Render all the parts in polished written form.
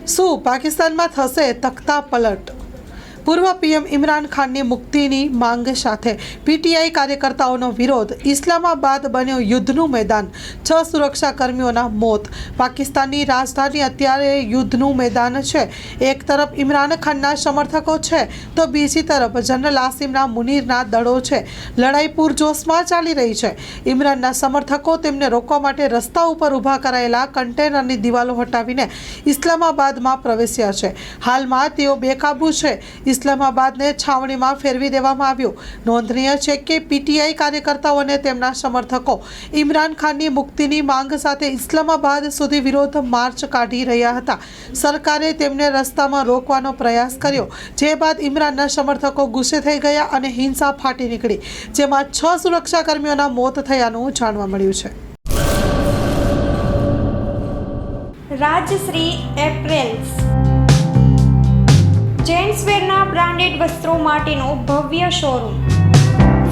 શું પાકિસ્તાનમાં થશે તખ્તા પલટ? પૂર્વ પીએમ ઇમરાન ખાનની મુક્તિની માંગ સાથે પીટીઆઈ કાર્યકર્તાઓનો વિરોધ. ઇસ્લામાબાદ બન્યો યુદ્ધનું મેદાન. 6 સુરક્ષાકર્મીઓના મોત. પાકિસ્તાનની રાજધાની અત્યારે યુદ્ધનું મેદાન છે. એક તરફ ઇમરાન ખાનના સમર્થકો છે તો બીજી તરફ જનરલ આસિમના મુનીરના દળો છે. લડાઈ પૂરજોશમાં ચાલી રહી છે. ઇમરાનના સમર્થકો તેમને રોકવા માટે રસ્તા ઉપર ઊભા કરાયેલા કન્ટેનરની દિવાલો હટાવીને ઇસ્લામાબાદમાં પ્રવેશ્યા છે. હાલમાં તેઓ બેકાબૂ છે. ઇસ્લામાબાદને છાવણીમાં ફેરવી દેવામાં આવ્યું. નોંધનીય છે કે પીટીઆઈ કાર્યકર્તાઓ અને તેમના સમર્થકો ઇમરાન ખાનની મુક્તિની માંગ સાથે ઇસ્લામાબાદ સુધી વિરોધ માર્ચ કાઢી રહ્યા હતા. સરકારે તેમને રસ્તામાં રોકવાનો પ્રયાસ કર્યો, જે બાદ ઇમરાનના સમર્થકો ગુસ્સે થઈ ગયા અને હિંસા ફાટી નીકળી, જેમાં 6 સુરક્ષાકર્મીઓના મોત થયાનું જાણવા મળ્યું છે. રાજશ્રી એપ્રેલ્સ જેન્ટ્સવેરના બ્રાન્ડેડ વસ્ત્રો માટેનો ભવ્ય showroom.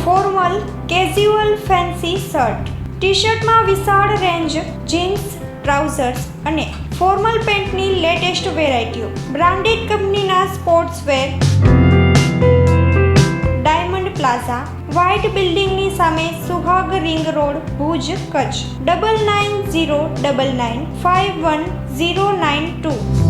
Formal, casual, fancy shirt, T શર્ટમાં વિશાળ રેન્જ, જીન્સ, ટ્રાઉઝર્સ અને ફોર્મલ પેન્ટની લેટેસ્ટ વેરાયટીઓ. બ્રાન્ડેડ કંપનીના સ્પોર્ટ્સવેર. ડાયમંડ પ્લાઝા, વ્હાઇટ બિલ્ડિંગની સામે, સુહાગ રિંગ રોડ, ભુજ, કચ્છ. 9909951092